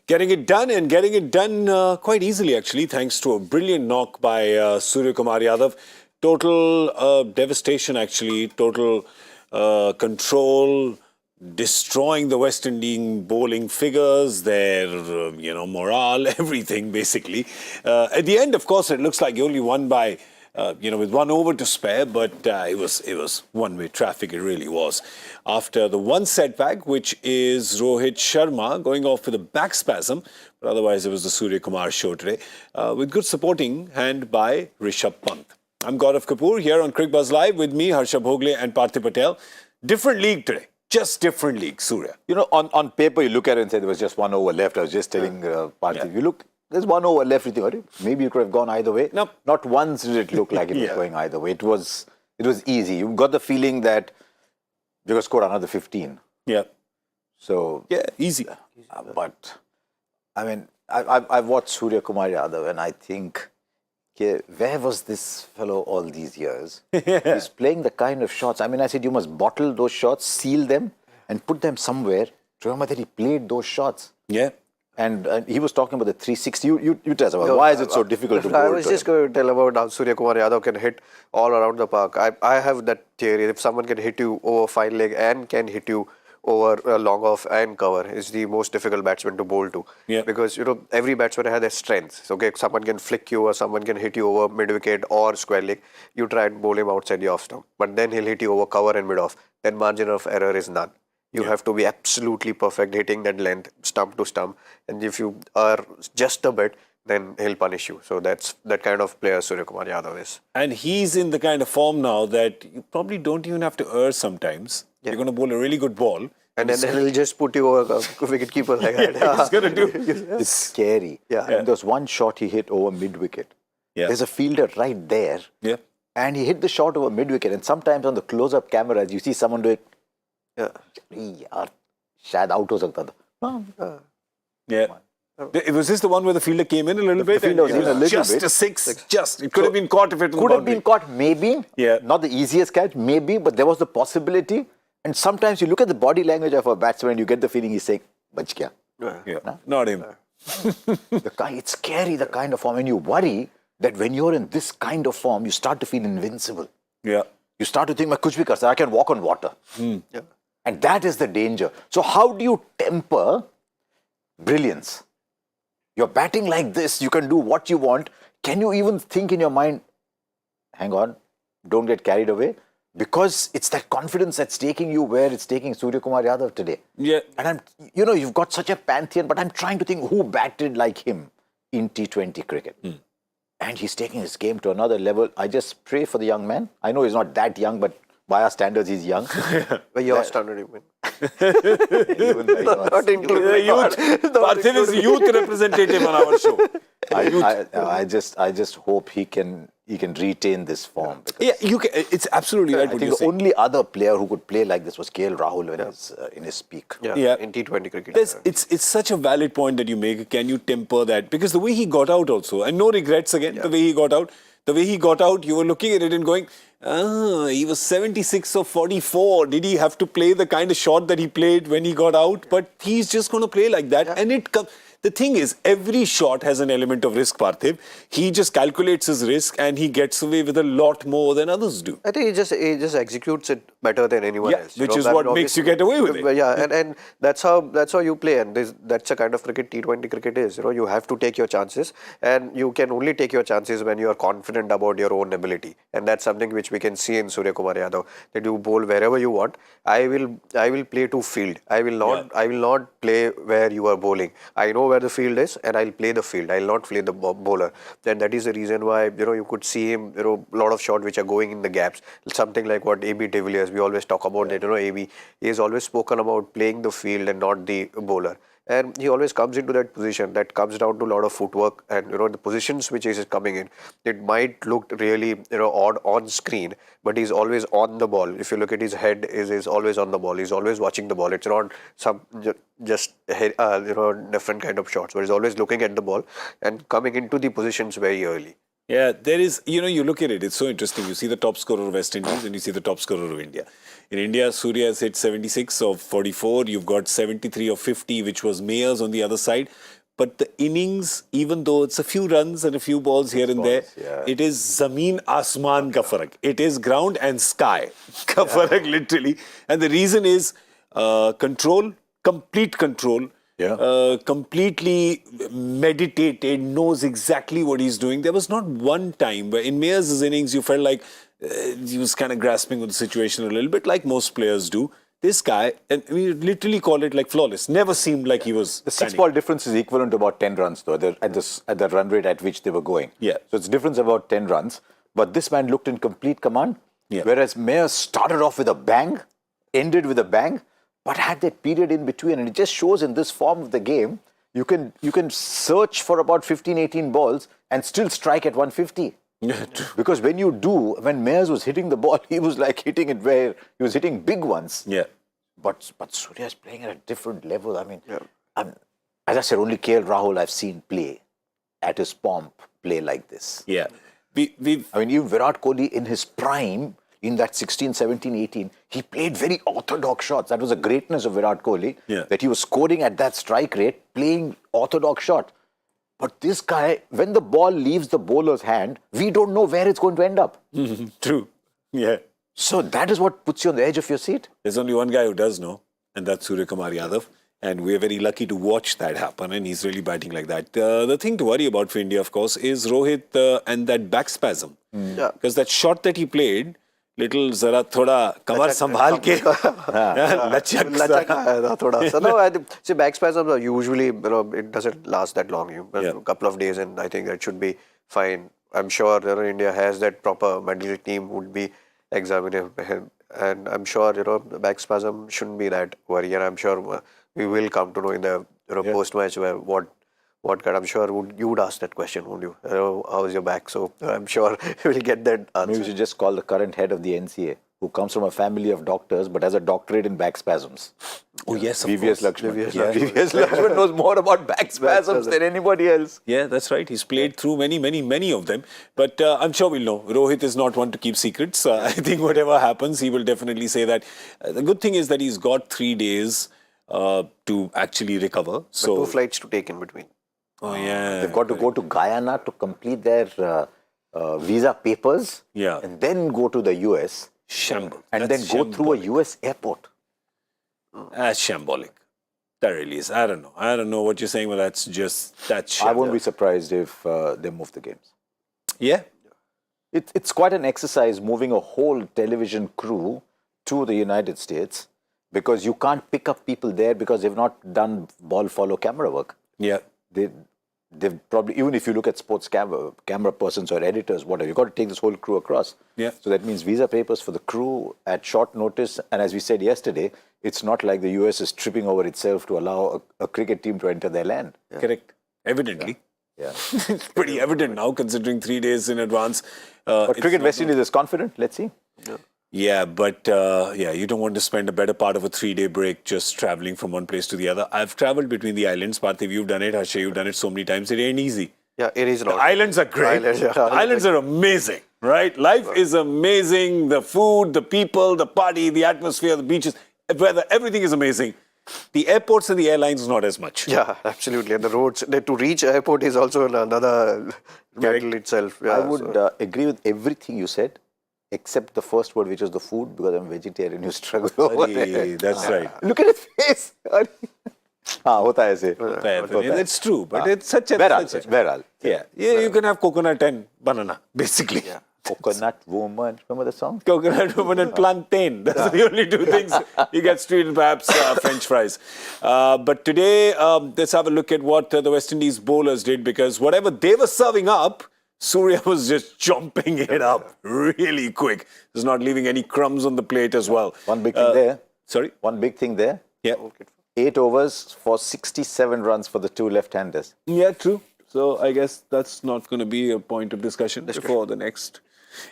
Getting it done and getting it done quite easily, actually, thanks to a brilliant knock by Surya Kumar Yadav. Total devastation, actually, total control, destroying the West Indian bowling figures, their, morale, everything, basically. At the end, of course, it looks like he only won by, with 1 over to spare, but it was one-way traffic, it really was. After the one setback, which is Rohit Sharma going off with a back spasm, but otherwise it was the Surya Kumar show today, with good supporting hand by Rishabh Pant. I'm Gaurav Kapur here on Cricbuzz Live with me, Harsha, Bhogle and Parthiv Patel. Different league today. Just different league, Surya. On paper, you look at it and say there was just 1 over left. I was just telling Parthiv, you look, there's 1 over left. You think, maybe you could have gone either way. No. Not once did it look like it was going either way. It was easy. You got the feeling that they could score another 15. Yeah. So yeah, easy. But I mean, I've watched Surya Kumar Yadav, and I think, where was this fellow all these years? He's playing the kind of shots. I mean, I said you must bottle those shots, seal them, and put them somewhere. Remember that he played those shots. Yeah. And he was talking about the 360. You tell us about why is it so difficult to bowl? I was just going to tell about how Surya Kumar Yadav can hit all around the park. I have that theory. If someone can hit you over fine leg and can hit you over long off and cover, is the most difficult batsman to bowl to. Yeah. Because every batsman has their strengths. Okay, someone can flick you or someone can hit you over mid wicket or square leg. You try and bowl him outside the off stump, but then he'll hit you over cover and mid off. Then margin of error is none. You have to be absolutely perfect hitting that length, stump to stump. And if you are just a bit, then he'll punish you. So that's that kind of player Surya Kumar Yadav is. And he's in the kind of form now that you probably don't even have to err sometimes. Yeah. You're going to bowl a really good ball. And then he'll just put you over a wicket keeper like that. He's going to do. It's scary. Yeah. And there's one shot he hit over mid-wicket. Yeah. There's a fielder right there. Yeah. And he hit the shot over mid-wicket. And sometimes on the close-up cameras, you see someone do it. Yeah. Shayad out ho sakta tha. Yeah. Was this the one where the fielder came in a little bit? The fielder was in a little just bit. A six. It could have been caught if it was Could have been caught, maybe. Yeah. Not the easiest catch, maybe, but there was the possibility. And sometimes you look at the body language of a batsman and you get the feeling he's saying, bach kya? Yeah. No? Not him. It's scary, the kind of form. And you worry that when you're in this kind of form, you start to feel invincible. Yeah. You start to think, kuch bhi kar sakta, I can walk on water. Yeah. And that is the danger. So how do you temper brilliance? You're batting like this, you can do what you want. Can you even think in your mind, hang on, don't get carried away? Because it's that confidence that's taking you where it's taking Surya Kumar Yadav today. Yeah. And you've got such a pantheon, but I'm trying to think who batted like him in T20 cricket. And he's taking his game to another level. I just pray for the young man. I know he's not that young, but by our standards, he's young. By your standard, you mean. Not including youth. Parthiv is youth representative on our show. I just hope he can retain this form. Yeah, it's absolutely right. I think the only other player who could play like this was KL Rahul when in his peak. Yeah. In T20 cricket. It's such a valid point that you make. Can you temper that? Because the way he got out also, and no regrets again, the way he got out, you were looking at it and going, he was 76 or 44. Did he have to play the kind of shot that he played when he got out? But he's just going to play like that. Yeah. And the thing is, every shot has an element of risk, Parthiv. He just calculates his risk and he gets away with a lot more than others do. I think he just executes it better than anyone else. Which is what makes you get away with it. Yeah, and that's how you play, and that's the kind of cricket T20 cricket is. You have to take your chances, and you can only take your chances when you are confident about your own ability, and that's something which we can see in Surya Kumar Yadav. That you bowl wherever you want. I will play to field. I will not play where you are bowling. I know where the field is, and I'll play the field. I'll not play the bowler. Then that is the reason why you could see him. A lot of shots which are going in the gaps. Something like what AB de Villiers. We always talk about that. AB, he has always spoken about playing the field and not the bowler. And he always comes into that position. That comes down to a lot of footwork and the positions which he is coming in. It might look really odd on screen, but he's always on the ball. If you look at his head, is always on the ball. He's always watching the ball. It's not some just different kind of shots, but he's always looking at the ball and coming into the positions very early. Yeah, there is, you look at it, it's so interesting. You see the top scorer of West Indies and you see the top scorer of India. In India, Surya has hit 76 of 44. You've got 73 of 50, which was Mayer's on the other side. But the innings, even though it's a few runs and a few balls here and there, it is Zameen Asman ka farak. It is ground and sky ka farak, literally. And the reason is control, complete control. Completely meditated, knows exactly what he's doing. There was not one time where in Mayer's innings you felt like he was kind of grasping with the situation a little bit, like most players do. This guy, and we literally call it like flawless. Never seemed like he was. The 6-ball difference is equivalent to about 10 runs, though, at the run rate at which they were going. Yeah. So it's difference about 10 runs. But this man looked in complete command. Yeah. Whereas Mayer started off with a bang, ended with a bang, but had that period in between. And it just shows in this form of the game, you can search for about 15, 18 balls and still strike at 150. Because when Mayers was hitting the ball, he was like hitting it where he was hitting big ones. Yeah. But Surya is playing at a different level. I mean, as I said, only KL Rahul I've seen play at his pomp play like this. Yeah. I mean, even Virat Kohli in his prime, in that 16, 17, 18, he played very orthodox shots. That was the greatness of Virat Kohli, that he was scoring at that strike rate, playing orthodox shot. But this guy, when the ball leaves the bowler's hand, we don't know where it's going to end up. True. Yeah. So that is what puts you on the edge of your seat. There's only one guy who does know, and that's Surya Kumar Yadav. And we're very lucky to watch that happen, and he's really batting like that. The thing to worry about for India, of course, is Rohit and that back spasm. Because that shot that he played, little zara thoda kamar sambhal ke lachak thoda. So no, I think, see, back spasms are usually, it doesn't last that long. A couple of days, and I think that should be fine. I'm sure India has that proper medical team would be examining him, and I'm sure the back spasm shouldn't be that worry. And I'm sure we will come to know in the post match where what kind. I'm sure you would ask that question, wouldn't you? How is your back? So I'm sure we'll get that answer. Maybe we should just call the current head of the NCA, who comes from a family of doctors but has a doctorate in back spasms. Oh yes, of VVS course. Lakshman. VVS Lakshman knows more about back spasms than anybody else. Yeah, that's right. He's played through many of them. But I'm sure we'll know. Rohit is not one to keep secrets. I think whatever happens, he will definitely say that. The good thing is that he's got 3 days to actually recover. So 2 flights to take in between. Oh yeah. They've got to go to Guyana to complete their visa papers. Yeah. And then go to the US. Shambles. And then go through a US airport. That's shambolic. That really is. I don't know what you're saying, but that's shambolic. I won't be surprised if they move the games. Yeah. It's quite an exercise moving a whole television crew to the United States, because you can't pick up people there because they've not done ball follow camera work. Yeah. They've probably, even if you look at sports camera persons or editors, whatever, you've got to take this whole crew across. Yeah. So that means visa papers for the crew at short notice. And as we said yesterday, it's not like the US is tripping over itself to allow a cricket team to enter their land. Yeah. Correct. Evidently. Yeah. It's pretty evident now, considering 3 days in advance. But Cricket West Indies is confident. Let's see. Yeah, but you don't want to spend a better part of a 3-day break just traveling from one place to the other. I've traveled between the islands. Parthiv, you've done it. Harsha, you've done it so many times. It ain't easy. Yeah, it is not. The islands are great. The islands are amazing, right? Life is amazing. The food, the people, the party, the atmosphere, the beaches, weather, everything is amazing. The airports and the airlines, not as much. Yeah, absolutely. And the roads, to reach airport is also another battle itself. Yeah, I would agree with everything you said, except the first word, which is the food, because I'm vegetarian. You struggle over there. That's right. Look at his face. Hota hai aise. It's true, but it's such a... Veral. Yeah, you can have coconut and banana, basically. Yeah. Coconut woman. Remember the song? Coconut woman and plantain. That's the only 2 things you get straight, and perhaps French fries. But today, let's have a look at what the West Indies bowlers did, because whatever they were serving up, Surya was just chomping it up really quick. He's not leaving any crumbs on the plate as well. One big thing there. Sorry? One big thing there. Yeah. 8 overs for 67 runs for the 2 left-handers. Yeah, true. So I guess that's not going to be a point of discussion before the next.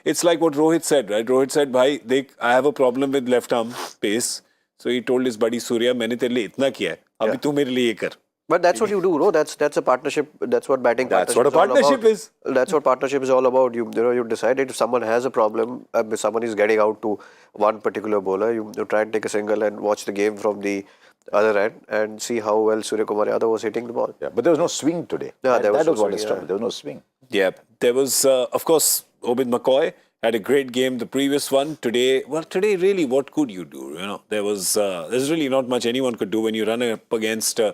It's like what Rohit said, right? Rohit said, "Bhai, I have a problem with left arm pace." So he told his buddy Surya, "मैंने तेरे लिए इतना किया है, अभी तू मेरे लिए ये कर." But that's what you do, no? That's a partnership. That's what batting. That's what a partnership partnership is. That's what partnership is all about. You decide if someone has a problem, if someone is getting out to one particular bowler, you try and take a single and watch the game from the other end and see how well Surya Kumar Yadav was hitting the ball. Yeah, but there was no swing today. Yeah, that was was no what swing, struck yeah. me. There was no swing. Yeah, there was, of course, Obid McCoy had a great game the previous one. Today, really, what could you do? There's really not much anyone could do when you run up against a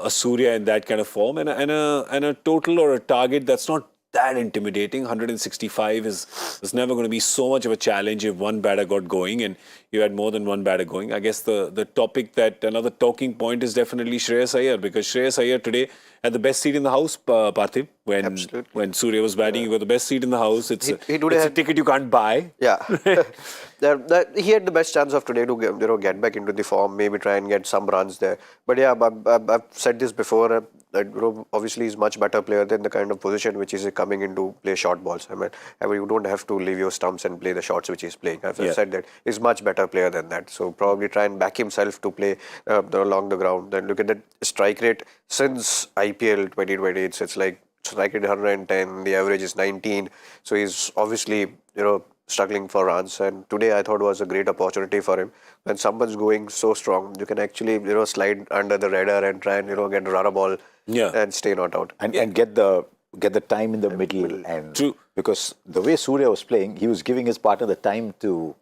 Surya in that kind of form and a total or a target that's not that intimidating. 165 is never going to be so much of a challenge if one batter got going and you had more than one batter going. I guess the topic another talking point is definitely Shreyas Iyer, because Shreyas Iyer today had the best seat in the house, Parthiv. When Surya was batting, he got the best seat in the house. It's a ticket you can't buy. Yeah, he had the best chance of today to get back into the form, maybe try and get some runs there. But yeah, I've said this before. That obviously he's much better player than the kind of position which is coming into play short balls. I mean, you don't have to leave your stumps and play the shots which he's playing. I've said that he's much better player than that. So probably try and back himself to play along the ground. Then look at that strike rate since IPL 2020. It's like strike rate 110. The average is 19. So he's obviously struggling for runs, and today I thought was a great opportunity for him. When someone's going so strong, you can actually slide under the radar and try and get run a ball and stay not out and get the time in the middle. And True. Because the way Surya was playing, he was giving his partner the time to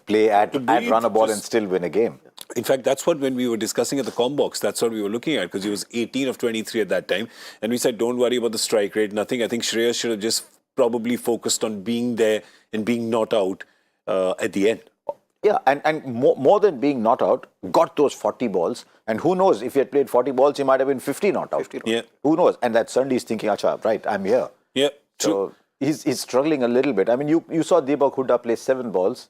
play at run a ball and still win a game. In fact, that's what, when we were discussing at the Combox, that's what we were looking at, because he was 18 of 23 at that time. And we said, don't worry about the strike rate, nothing. I think Shreyas should have just probably focused on being there and being not out at the end. Yeah, and more than being not out, got those 40 balls. And who knows, if he had played 40 balls, he might have been 50 not out. Yeah. Who knows? And that Sunday he's thinking, Acha, right, I'm here. Yeah, So he's struggling a little bit. I mean, you saw Deepak Hooda play 7 balls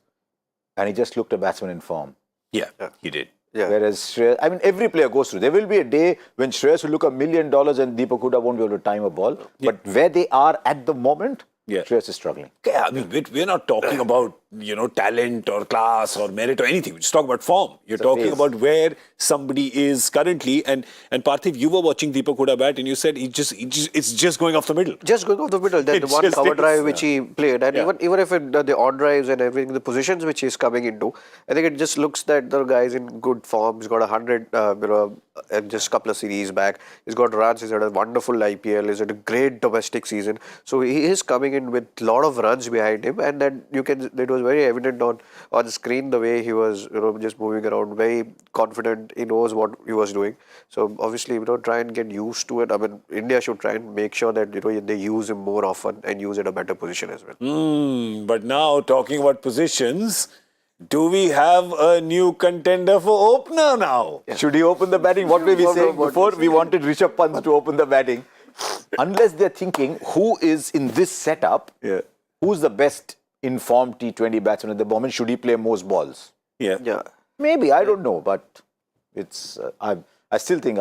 and he just looked a batsman in form. Yeah, he did. Yeah. Whereas Shreyas, I mean, every player goes through. There will be a day when Shreyas will look $1 million and Deepak Hooda won't be able to time a ball. Yeah. But where they are at the moment, Yeah. Shreyas is struggling. Yeah, I mean, we're not talking about, talent or class or merit or anything. We just talk about form. You're talking phase. about where somebody is currently. And Parthiv, you were watching Deepak Hooda bat and you said it's just going off the middle. Just going off the middle. That It one just cover is, drive which he played, and Yeah. even if the odd drives and everything, the positions which he's coming into, I think it just looks that the guy's in good form. He's got 100, just a couple of series back. He's got runs. He's had a wonderful IPL. He's had a great domestic season. So he is coming in with a lot of runs behind him, and then it was very evident on screen the way he was, just moving around, very confident. He knows what he was doing. So obviously, try and get used to it. I mean, India should try and make sure that they use him more often and use it a better position as well. But now, talking about positions, do we have a new contender for opener now? Should he open the batting? What were we saying before? We wanted Rishabh Pant to open the batting. Unless they're thinking, who is in this setup, who's the best informed T20 batsman at the moment? Should he play most balls? Yeah. Maybe, I don't know. But it's I still think,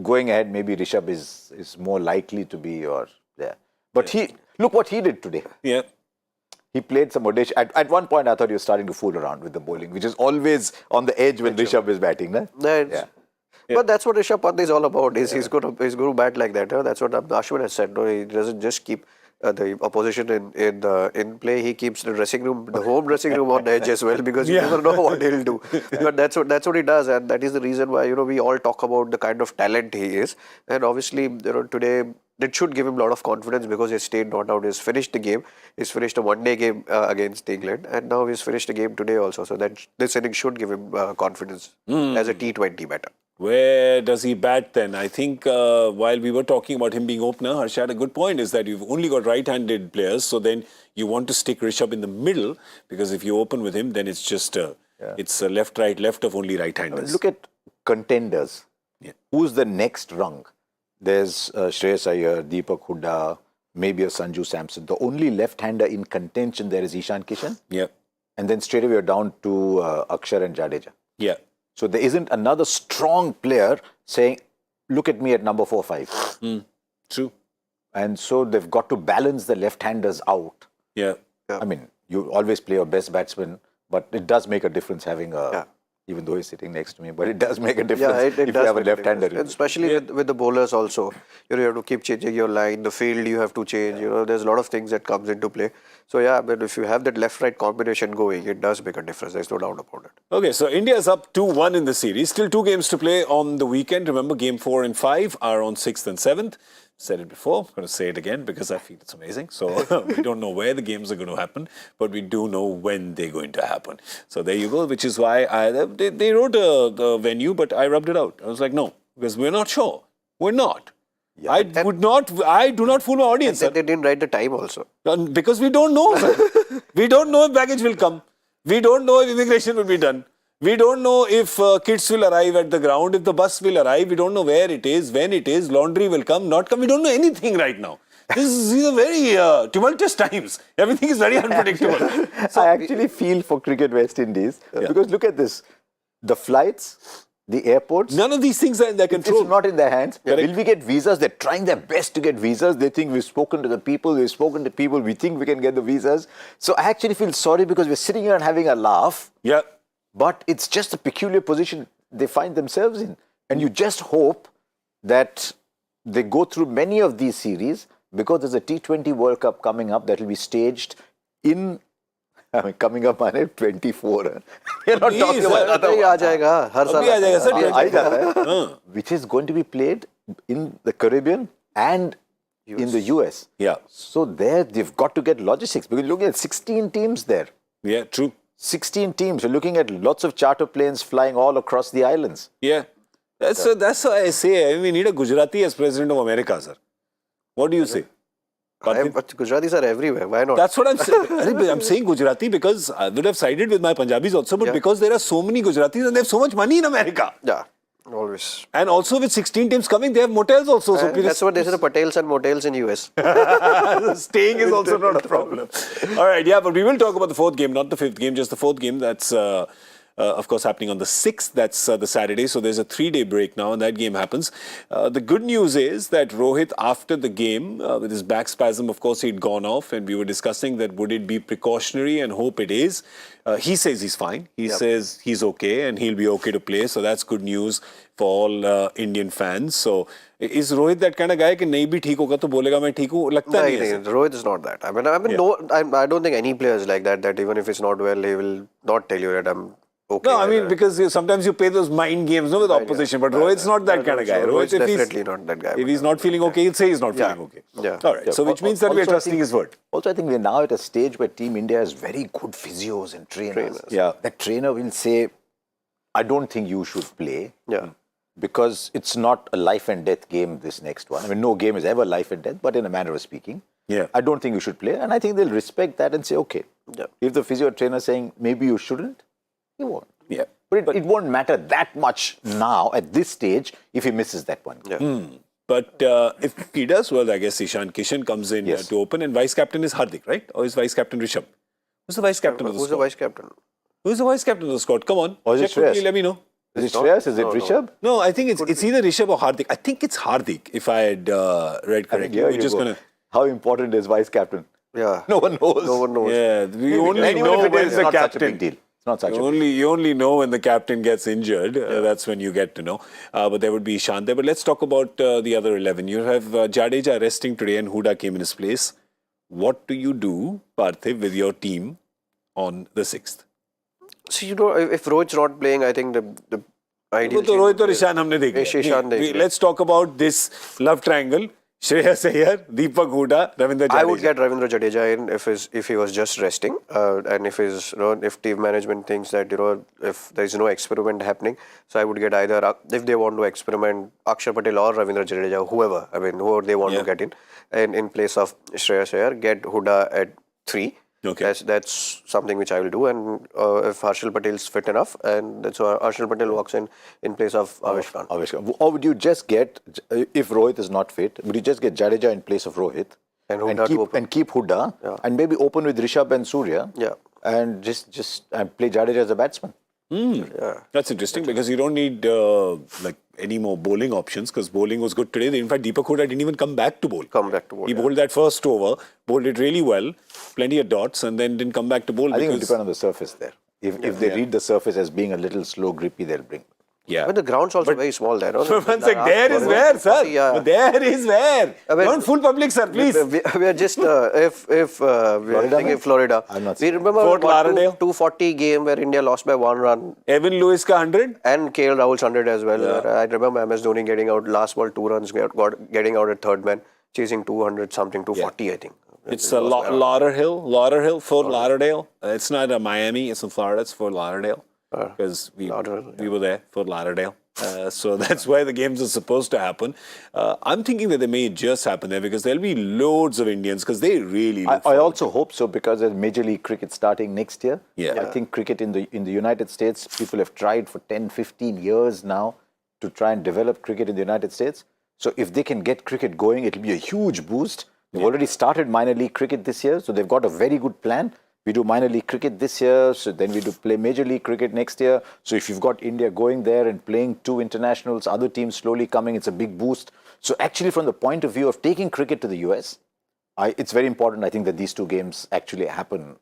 going ahead, maybe Rishabh is more likely to be there. But look what he did today. Yeah. He played some audition. At one point, I thought he was starting to fool around with the bowling, which is always on the edge when Rishabh is batting. No? But that's what Rishabh Pant is all about. He's going to bat like that. That's what Ashwin has said. No, he doesn't just keep the opposition in play. He keeps the home dressing room on the edge as well, because you never know what he'll do. But that's what he does, and that is the reason why we all talk about the kind of talent he is. And obviously, today it should give him a lot of confidence, because he stayed not out. He's finished the game. He's finished a one-day game against England, and now he's finished a game today also. So that this inning should give him confidence as a T20 batter. Where does he bat then? I think while we were talking about him being opener, Harsha had a good point, is that you've only got right-handed players, so then you want to stick Rishabh in the middle, because if you open with him, then it's just it's left, right, left of only right-handers. Look at contenders. Who's the next rung? There's Shreyas Iyer, Deepak Hooda, maybe a Sanju Samson. The only left-hander in contention there is Ishan Kishan. Yeah. And then straight away you're down to Akshar and Jadeja. Yeah. So there isn't another strong player saying, look at me at number 4-5. True. And so they've got to balance the left-handers out. Yeah. I mean, you always play your best batsman, but it does make a difference having a even though he's sitting next to me. But it does make a difference Yeah, it if you does have a make a left-hander. difference. Especially with the bowlers also. You have to keep changing your line, the field you have to change. There's a lot of things that comes into play. So yeah, but if you have that left-right combination going, it does make a difference. There's no doubt about it. Okay, so India's up 2-1 in the series. Still 2 games to play on the weekend. Remember, game 4 and 5 are on 6th and 7th. Said it before, I'm going to say it again because I feel it's amazing. So we don't know where the games are going to happen, but we do know when they're going to happen. So there you go, which is why they wrote the venue, but I rubbed it out. I was like, no, because we're not sure. We're not. Yeah, I do not fool my audience. They didn't write the time also. Because we don't know, sir. We don't know if baggage will come. We don't know if immigration will be done. We don't know if kids will arrive at the ground, if the bus will arrive. We don't know where it is, when it is, laundry will come, not come. We don't know anything right now. These are very tumultuous times. Everything is very unpredictable. So I actually feel for Cricket West Indies because look at this. The flights, the airports. None of these things are in their control. It's not in their hands. Will we get visas? They're trying their best to get visas. They think we've spoken to the people. We've spoken to people. We think we can get the visas. So I actually feel sorry because we're sitting here and having a laugh. Yeah. But it's just a peculiar position they find themselves in. And you just hope that they go through many of these series because there's a T20 World Cup coming up that will be staged in, coming up on 24. We're not talking about अभी आ जाएगा हर साल अभी आ जाएगा, sir. आ जाता है, which is going to be played in the Caribbean and in the US. Yeah. So there they've got to get logistics because you're looking at 16 teams there. Yeah, true. 16 teams. You're looking at lots of charter planes flying all across the islands. Yeah. That's why I say we need a Gujarati as president of America, sir. What do you say? But Gujaratis are everywhere. Why not? That's what I'm saying. I'm saying Gujarati because I would have sided with my Punjabis also, but because there are so many Gujaratis and they have so much money in America. Yeah, always. And also with 16 teams coming, they have motels also. So That's what they say, the Patels and motels in US. Staying is also not a problem. All right, yeah, but we will talk about the 4th game, not the 5th game, just the 4th game. That's, of course, happening on the 6th. That's the Saturday. So there's a 3-day break now, and that game happens. The good news is that Rohit, after the game, with his back spasm, of course, he'd gone off, and we were discussing that would it be precautionary, and hope it is. He says he's fine. He says he's okay, and he'll be okay to play. So that's good news for all Indian fans. So is Rohit that kind of guy कि नहीं भी ठीक होगा तो बोलेगा मैं ठीक हूँ? लगता नहीं है. Rohit is not that. I don't think any player is like that. That even if it's not well, he will not tell you that I'm okay. No, I mean because sometimes you play those mind games, with opposition. But Rohit's not that kind of guy. Rohit's definitely not that guy. If he's not feeling okay, he'll say he's not feeling okay. Yeah. All right. So which means that we are trusting his word. Also, I think we're now at a stage where Team India has very good physios and trainers. Yeah. That trainer will say, I don't think you should play. Yeah. Because it's not a life and death game, this next one. I mean, no game is ever life and death, but in a manner of speaking. Yeah. I don't think you should play. And I think they'll respect that and say, okay. Yeah. If the physio trainer is saying, maybe you shouldn't, he won't. Yeah. But it won't matter that much now at this stage if he misses that one. Yeah. But if he does well, I guess Ishan Kishan comes in to open, and vice captain is Hardik, right? Or is vice captain Rishabh? Who's the vice captain of the Who's squad? the vice captain? Who's the vice captain of the squad? Come on. Or is it Check quickly, Shreyas? let me know. Is it Shreyas? Is it Rishabh? No, I think it's either Rishabh or Hardik. I think it's Hardik, if I had read correctly. We're just gonna. How important is vice captain? Yeah. No one knows. No one knows. Yeah, we only know when the not captain. such a big deal. It's not such a big deal. You only know when the captain gets injured. That's when you get to know. But there would be Ishan there. But let's talk about the other 11. You have Jadeja resting today and Huda came in his place. What do you do, Parthiv, with your team on the 6th? So, if Rohit's not playing, I think the ideal... तो रोहित और ईशान हमने देख लिया. Let's talk about this love triangle. Shreyas Iyer, Deepak Huda, Ravindra Jadeja. I would get Ravindra Jadeja in if he was just resting, and if team management thinks that if there is no experiment happening, so I would get either if they want to experiment Akshar Patel or Ravindra Jadeja, whoever they want to get in, and in place of Shreyas Iyer, get Huda at 3. Okay. That's something which I will do, and if Harshal Patel is fit enough, and so Harshal Patel walks in place of Avesh Khan. Or would you just get, if Rohit is not fit, would you just get Jadeja in place of Rohit and keep Huda and maybe open with Rishabh and Surya and just play Jadeja as a batsman? Yeah. That's interesting because you don't need any more bowling options because bowling was good today. In fact, Deepak Huda didn't even come back to bowl. He bowled that first over, bowled it really well, plenty of dots, and then didn't come back to bowl. I think it will depend on the surface there. If they read the surface as being a little slow, grippy, they'll bring. Yeah. But the ground's also very small there. No? For one sec, there is where, sir. But there is where. Don't fool public, sir, please. We are just, if we are thinking Florida. I'm not We remember Fort Lauderdale. 240 game where India lost by 1 run. Evan Lewis ka 100. And KL Rahul's 100 as well. I remember MS Dhoni getting out last ball 2 runs, getting out at third man, chasing 200 something, 240 I think. It's a Lauderhill, Fort Lauderdale. It's not a Miami, it's in Florida, it's Fort Lauderdale. Because we were there, Fort Lauderdale. So that's where the games are supposed to happen. I'm thinking that they may just happen there because there'll be loads of Indians because they really I also hope so because there's Major League Cricket starting next year. Yeah. I think cricket in the United States, people have tried for 10, 15 years now to try and develop cricket in the United States. So if they can get cricket going, it'll be a huge boost. They've already started minor league cricket this year, so they've got a very good plan. We do minor league cricket this year, so then we do play major league cricket next year. So if you've got India going there and playing 2 internationals, other teams slowly coming, it's a big boost. So actually from the point of view of taking cricket to the US, it's very important, I think, that these 2 games actually happen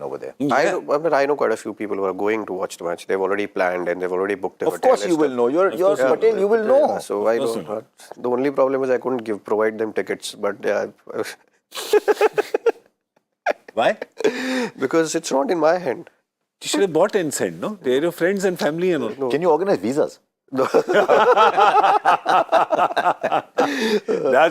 over there. I know quite a few people who are going to watch the match. They've already planned and they've already booked their Of course you will know. You're Patel, you will know. So I know. The only problem is I couldn't provide them tickets, but Why? because it's not in my hand. You should have bought and sent, no? They're your friends and family and all. No. Can you organize visas? That's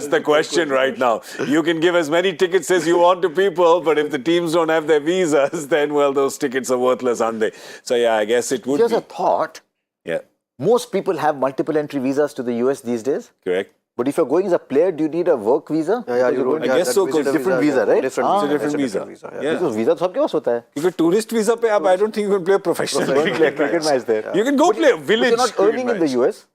the question right now. You can give as many tickets as you want to people, but if the teams don't have their visas, then, well, those tickets are worthless, aren't they? So, yeah, I guess it would Here's be. a thought. Yeah, Most people have multiple entry visas to the US these days. correct. But if you're going as a player, do you need a work visa? Yeah, you don't. I guess so, visitor different visa, right? Different Ah, visa. different It's a visa. yeah. Because visa तो सबके पास होता है. If you're tourist visa pe, I don't think you can play a professional Cricket match there. You can go play a But village you're not cricket earning in the match. US,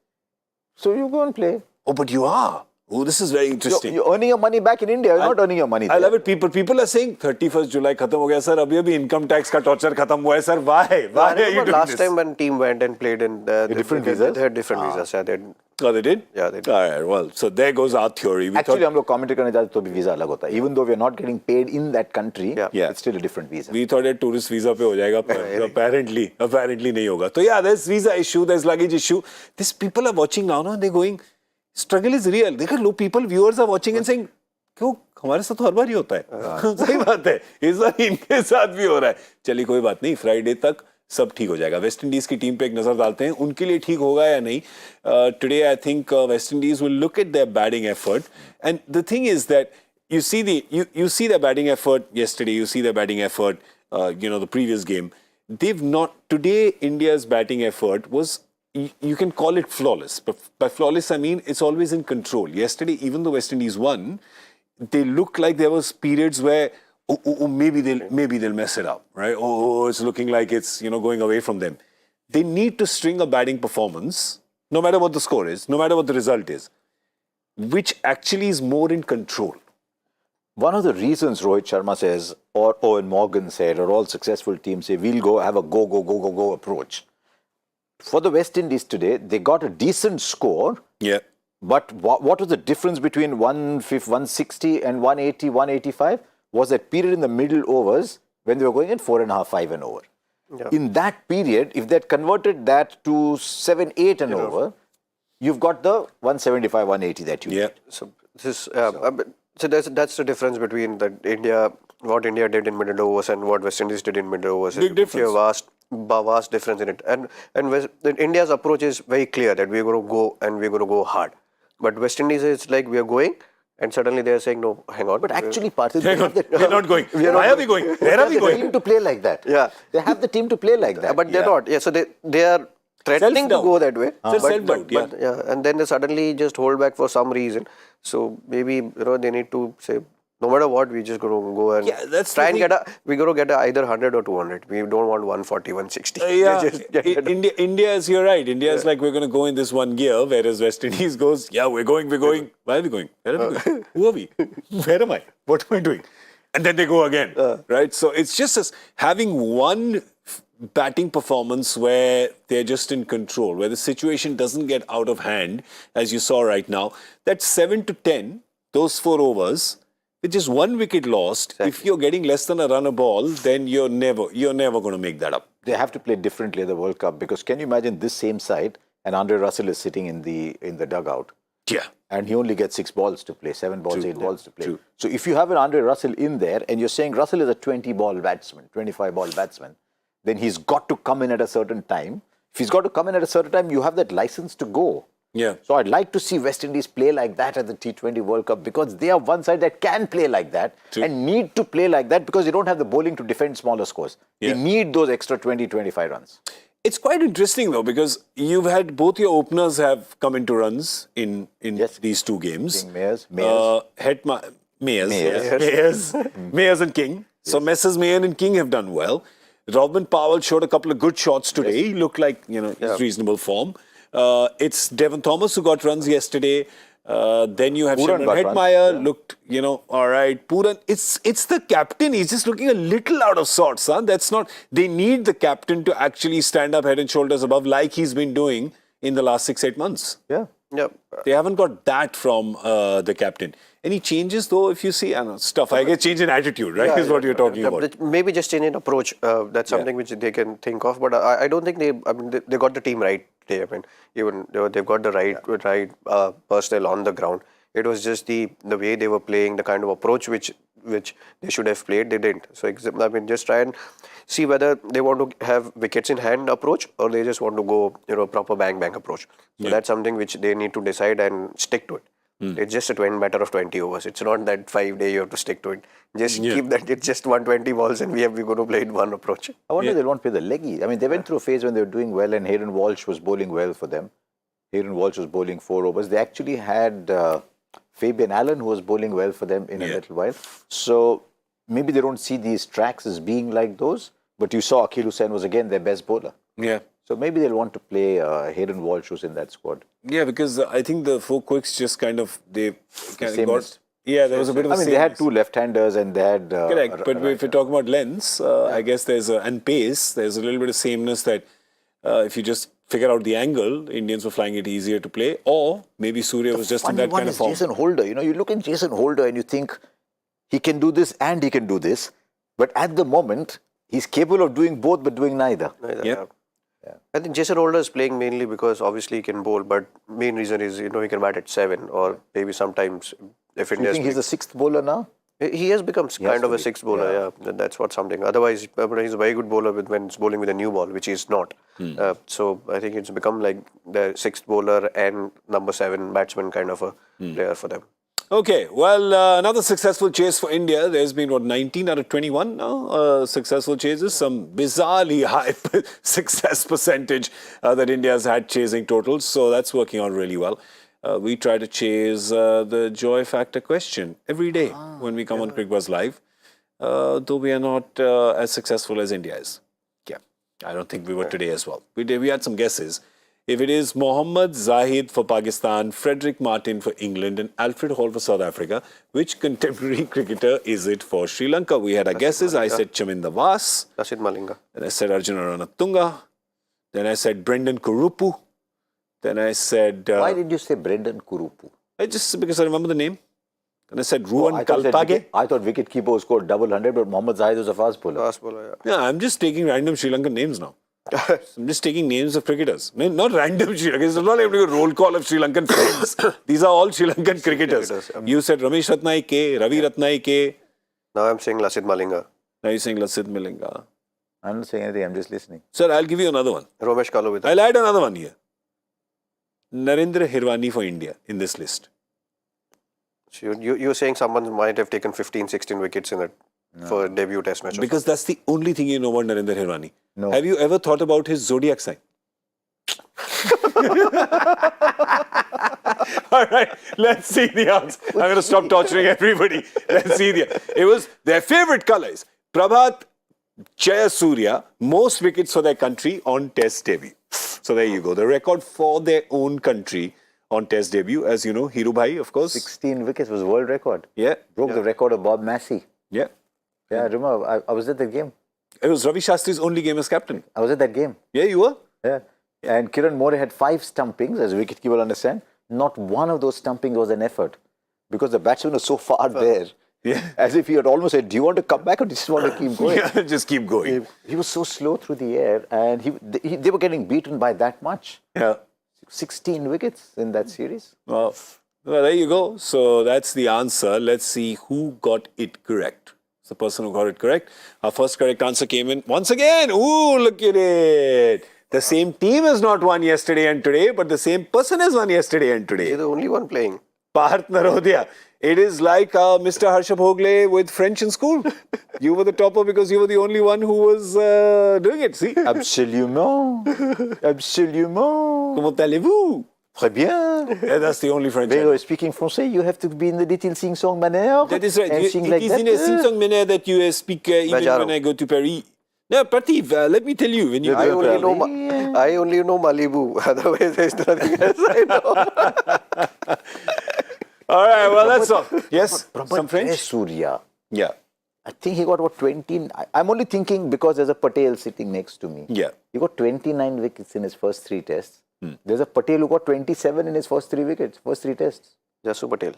so you go and play. Oh, but you are. Oh, this is very interesting. You're earning your money back in India. You're not earning your money I there. love it. People are saying 31st July खत्म हो गया sir. अभी income tax का torture खत्म हुआ है sir. Why? Why are you doing last this? time when team went and played in different visas? They had different visas. Yeah, they Oh, they did? Yeah, they did. All right. Well, so there goes our theory. We Actually, thought, हम लोग commentary करने जाते तो भी visa अलग होता है. Even though we are not getting paid in that country, Yeah. it's still a different visa. we thought that tourist visa पे हो जाएगा, but apparently नहीं होगा. So yeah, there's visa issue, there's luggage issue. These people are watching now, no? They're going, struggle is real. देखो, look, viewers are watching and saying, क्यों हमारे साथ तो हर बार ही होता है. सही बात है. इस बार इनके साथ भी हो रहा है. चलिए कोई बात नहीं. Friday तक सब ठीक हो जाएगा. वेस्ट इंडीज की टीम पे एक नजर डालते हैं. उनके लिए ठीक होगा या नहीं. Today I think West Indies will look at their batting effort, and the thing is that you see their batting effort yesterday. You see their batting effort. The previous game. They've not today. India's batting effort was. You can call it flawless, but by flawless I mean it's always in control. Yesterday, even though West Indies won, they looked like there was periods where maybe they'll mess it up, right? It's looking like it's going away from them. They need to string a batting performance, no matter what the score is, no matter what the result is, which actually is more in control. One of the reasons Rohit Sharma says, or Owen Morgan said, or all successful teams say, we'll go have a go approach. For the West Indies today, they got a decent score. Yeah. But what was the difference between 160 and 180, 185? Was that period in the middle overs when they were going in 4.5, 5 and over. Yeah. In that period, if they had converted that to 7, 8 and over, you've got the 175, 180 that you need. So this so that's the difference between what India did in middle overs and what West Indies did in middle overs. Big difference. Vast difference in it. And India's approach is very clear that we're going to go and we're going to go hard. But West Indies is like we are going and suddenly they are saying no, hang on. But actually, Parthiv, We're not going. Why are we going? Where are we the going? team to play like that. Yeah. They have the team to play like that. But they're not. Yeah, so they are threatening to Self-doubt. go that way. It's self-doubt, but and then they suddenly just hold back for some reason. So maybe they need to say no matter what, we just going to go and try and we're going to get either 100 or 200. We don't want 140, 160. India is, you're right. India is like, we're going to go in this one gear, whereas West Indies goes, we're going. Why are we going? Where are we going? Who are we? Where am I? What am I doing? And then they go again, right? So it's just having one batting performance where they're just in control, where the situation doesn't get out of hand, as you saw right now. That's 7 to 10, those 4 overs. With just 1 wicket lost, if you're getting less than a run a ball, then you're never going to make that up. they have to play differently at the World Cup, because can you imagine this same side and Andre Russell is sitting in the dugout? Yeah. And he only gets 6 balls to play, 7 balls, True. 8 balls to play. True. So if you have an Andre Russell in there and you're saying Russell is a 20-ball batsman, 25-ball batsman, then he's got to come in at a certain time. If he's got to come in at a certain time, you have that license to go. Yeah. So I'd like to see West Indies play like that at the T20 World Cup, because they are one side that can play like that and need to play like that, because they don't have the bowling to defend smaller scores. Yeah. They need those extra 20, 25 runs. It's quite interesting though, because you've had both your openers have come into runs in these two games. Mayers. Mayers and King. So Messrs. Mayer and King have done well. Robin Powell showed a couple of good shots today. He looked like, he's reasonable form. It's Devon Thomas who got runs yesterday. Then you have Shimron Hetmeyer, looked, all right. Puran, it's the captain. He's just looking a little out of sorts. Huh? That's not. They need the captain to actually stand up head and shoulders above, like he's been doing in the last 6-8 months. Yeah. Yep. They haven't got that from the captain. Any changes though? If you see, I guess change in attitude, right? Is what you're talking about. Maybe just change in approach. That's something which they can think of. But I don't think they got the team right today. I mean, even they've got the right personnel on the ground. It was just the way they were playing, the kind of approach which they should have played. They didn't. So just try and see whether they want to have wickets in hand approach, or they just want to go proper bang approach. So that's something which they need to decide and stick to it. It's just a matter of 20 overs. It's not that 5 day you have to stick to it. Just keep that. It's just 120 balls and we're going to play in one approach. I wonder if they won't play the leggy. I mean, they went through a phase when they were doing well and Hayden Walsh was bowling well for them. Hayden Walsh was bowling 4 overs. They actually had Fabian Allen who was bowling well for them in a little while. So maybe they don't see these tracks as being like those. But you saw Akhil Hussain was again their best bowler. Yeah. So maybe they'll want to play Hayden Walsh who's in that squad. Yeah, because I think the 4 quicks just there was a bit of a they had 2 left-handers and they had... Correct, but if you talk about lengths, I guess and pace, there's a little bit of sameness that if you just figure out the angle, Indians were flying it easier to play, or maybe Surya was just in that kind of form. Jason Holder, you look at Jason Holder and you think he can do this and he can do this, but at the moment, he's capable of doing both but doing neither. Yeah. I think Jason Holder is playing mainly because obviously he can bowl, but main reason is he can bat at 7, or maybe sometimes if Do you think he's the 6th bowler now? He has become kind of a 6th bowler. Yeah, that's what something. Otherwise, he's a very good bowler when he's bowling with a new ball, which he's not. So I think it's become like the 6th bowler and number 7 batsman kind of a player for them. Okay, well, another successful chase for India. There's been, 19 out of 21 now successful chases. Some bizarrely high success percentage that India has had chasing totals. So that's working out really well. We try to chase the joy factor question every day when we come on Cricbuzz Live, though we are not as successful as India is. Yeah, I don't think we were today as well. We had some guesses. If it is Mohammad Zahid for Pakistan, Frederick Martin for England and Alfred Hall for South Africa, which contemporary cricketer is it for Sri Lanka? We had our guesses. I said Chaminda Vas. Lasith Malinga. Then I said Arjuna Ranatunga. Then I said Brendan Kurupu. Then I said... Why did you say Brendan Kurupu? Just because I remember the name. Then I said Ruan Kalpage. I thought wicketkeeper who scored double 100, but Mohammad Zahid was a fast bowler. Fast bowler, yeah. I'm just taking random Sri Lankan names now. I'm just taking names of cricketers. Not random Sri Lankan. It's not like a roll call of Sri Lankan friends. These are all Sri Lankan cricketers. You said Ramesh Ratnai K, Ravi Ratnai K. Now I'm saying Lasith Malinga. Now you're saying Lasith Malinga. I'm not saying anything. I'm just listening. Sir, I'll give you another one. Romesh Kalu. I'll add another one here. Narendra Hirwani for India in this list. So you're saying someone might have taken 15, 16 wickets in it for a debut test match? Because that's the only thing you know about Narendra Hirwani. No. Have you ever thought about his zodiac sign? All right, let's see the answer. I'm going to stop torturing everybody. Let's see it was their favorite colors. Prabhat Jayasuriya, most wickets for their country on test debut. So there you go. The record for their own country on test debut. As you know, Hiru Bhai, of course. 16 wickets was world record. Yeah. Broke the record of Bob Massey. Yeah. Yeah, I remember. I was at that game. It was Ravi Shastri's only game as captain. I was at that game. Yeah, you were? Yeah. And Kiran More had 5 stumpings, as wicketkeeper will understand. Not one of those stumpings was an effort. Because the batsman was so far there. As if he had almost said, do you want to come back or just want to keep going? Yeah, just keep going. He was so slow through the air, and they were getting beaten by that much. Yeah. 16 wickets in that series. Well, there you go. So that's the answer. Let's see who got it correct. It's the person who got it correct. Our first correct answer came in once again. Ooh, look at it. The same team has not won yesterday and today, but the same person has won yesterday and today. You're the only one playing. Parth Narodia. It is like Mr. Harsha Bhogle with French in school. You were the topper because you were the only one who was doing it. See? Absolument. Absolument. Comment allez-vous? Très bien. Yeah, that's the only French. But speaking Francais, you have to be in the little sing-song manner. That is right. And sing like it is that. in a sing-song manner that you speak even Bajaro. when I go to Paris. No, Parthiv, let me tell you. When you I go only to know I only know Malibu. Otherwise, there's nothing else I know. All right, well, that's all. Yes, some French? Surya. Yeah, I think he got what 20. I'm only thinking because there's a Patel sitting next to me. yeah. He got 29 wickets in his first 3 tests. There's a Patel who got 27 in his first 3 wickets, first 3 tests. Jasu Patel.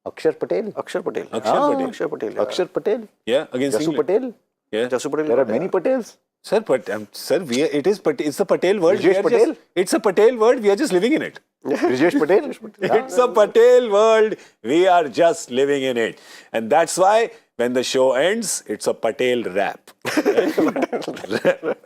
Akshar Patel. Akshar Patel. Akshar Patel. Akshar Patel. Yeah. Akshar Patel. Yeah, against Jasu England. Patel. Yeah. Jasu Patel. There are many Patels. Sir, but sir, it's a Patel word. Brijesh Patel? It's a Patel word. We are just living in it. Brijesh Patel. It's a Patel world. We are just living in it. And that's why when the show ends, it's a Patel rap.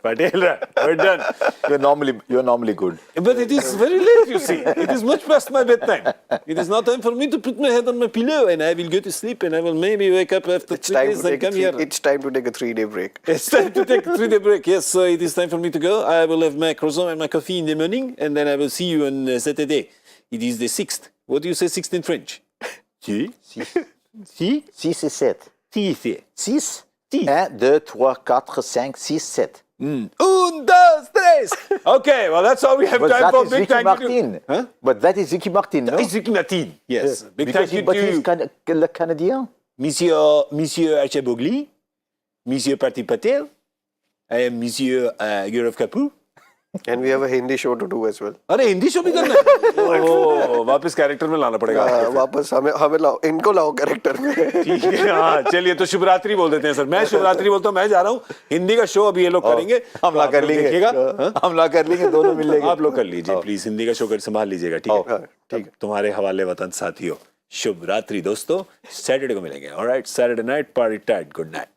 Patel rap. We're done. You're normally good. But it is very late, you see. It is much past my bedtime. It is now time for me to put my head on my pillow and I will go to sleep and I will maybe wake up after 3 days and come here. It's time to take a 3-day break. It's time to take a 3-day break. Yes, so it is time for me to go. I will have my croissant and my coffee in the morning and then I will see you on Saturday. It is the 6th. What do you say 6th in French? Si. Si. 6 et 7. Si. Si. 6. Six. 1, 2, 3, 4, 5, 6, 7. Un, dos, tres. Okay, well, that's all we have But time that for. is Big Ricky thank Martin. you to... Huh? But that is Ricky Martin, no? It's Ricky Martin. Yes. Big Because thank you but he's to le Canadien. Monsieur Harsha Bhogle, Monsieur Parthiv Patel, I am Monsieur Gaurav Kapur. And we have a Hindi show to do as well. अरे Hindi show भी करना है ओह वापस character में लाना पड़ेगा वापस हमें लाओ इनको लाओ कैरेक्टर में ठीक है हाँ चलिए तो शिवरात्रि बोल देते हैं सर मैं शिवरात्रि बोलता हूँ मैं जा रहा हूँ हिंदी का शो अभी ये लोग करेंगे हमला कर लेंगे हमला कर लेंगे दोनों मिल लेंगे आप लोग कर लीजिए प्लीज हिंदी का शो कर संभाल लीजिएगा ठीक है ठीक तुम्हारे हवाले वतन साथियों शुभ रात्रि दोस्तों सैटरडे को मिलेंगे alright Saturday night party tight good night